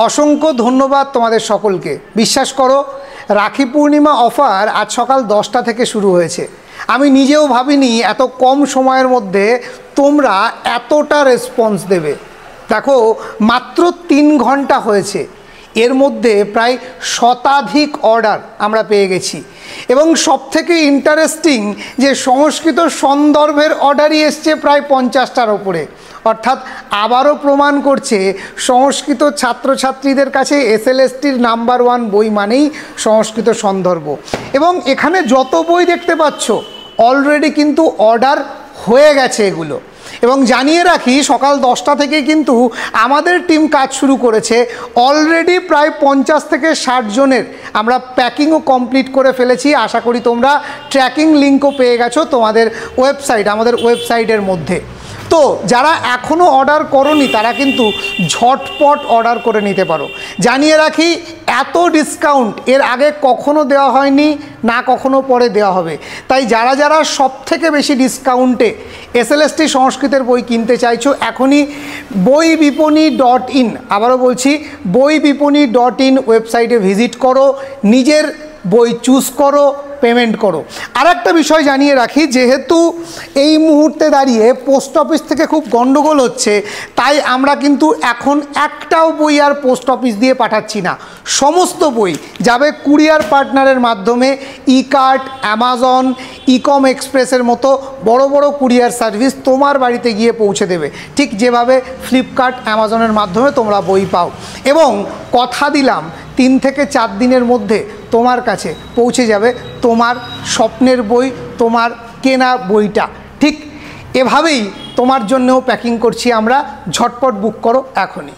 অসংখ্য ধন্যবাদ তোমাদের সকলকে। বিশ্বাস করো, রাখি পূর্ণিমা অফার আজ সকাল 10টা থেকে শুরু হয়েছে। আমি নিজেও ভাবিনি এত কম সময়ের মধ্যে তোমরা এতটা রেসপন্স দেবে। দেখো, মাত্র 3 ঘন্টা হয়েছে, এর মধ্যে প্রায় শতাধিক অর্ডার আমরা পেয়ে গেছি। এবং সবথেকে ইন্টারেস্টিং যে সংস্কৃত সন্দর্ভের অর্ডারই এসছে প্রায় 50টার ওপরে। অর্থাৎ আবারও প্রমাণ করছে সংস্কৃত ছাত্রছাত্রীদের কাছে এসএলএসটির নাম্বার 1 বই মানেই সংস্কৃত সন্দর্ভ। এবং এখানে যত বই দেখতে পাচ্ছ অলরেডি কিন্তু অর্ডার হয়ে গেছে এগুলো। এবং জানিয়ে রাখি, সকাল 10টা থেকে কিন্তু আমাদের টিম কাজ শুরু করেছে। অলরেডি প্রায় 50 থেকে 60 জনের আমরা প্যাকিংও কমপ্লিট করে ফেলেছি। আশা করি তোমরা ট্র্যাকিং লিঙ্কও পেয়ে গেছো তোমাদের আমাদের ওয়েবসাইটের মধ্যে। তো যারা এখনও অর্ডার করোনি তারা কিন্তু ঝটপট অর্ডার করে নিতে পারো। জানিয়ে রাখি, এত ডিসকাউন্ট এর আগে কখনো দেওয়া হয়নি, না কখনো পরে দেওয়া হবে। তাই যারা যারা সবথেকে বেশি ডিসকাউন্টে এসএলএসটি সংস্কৃতের বই কিনতে চাইছো, এখনই boiBiponi.in, আবারও বলছি boiBiponi.in ওয়েবসাইটে ভিজিট করো, নিজের বই চুজ করো, পেমেন্ট করো। আর একটা বিষয় জানিয়ে রাখি, যেহেতু এই মুহূর্তে দাঁড়িয়ে পোস্ট অফিস থেকে খুব গন্ডগোল হচ্ছে, তাই আমরা কিন্তু এখন একটাও বই আর পোস্ট অফিস দিয়ে পাঠাচ্ছি না। সমস্ত বই যাবে কুরিয়ার পার্টনারের মাধ্যমে। ই-কার্ট, অ্যামাজন, ইকম এক্সপ্রেসের মতো বড় বড় কুরিয়ার সার্ভিস তোমার বাড়িতে গিয়ে পৌঁছে দেবে, ঠিক যেভাবে ফ্লিপকার্ট, অ্যামাজনের মাধ্যমে তোমরা বই পাও। এবং কথা দিলাম 3 থেকে 4 দিনের মধ্যে তোমার কাছে পৌঁছে যাবে তোমার স্বপ্নের বই, তোমার কেনা বইটা। ঠিক এভাবেই তোমার জন্যও প্যাকিং করছি আমরা। ঝটপট বুক করো এখনই।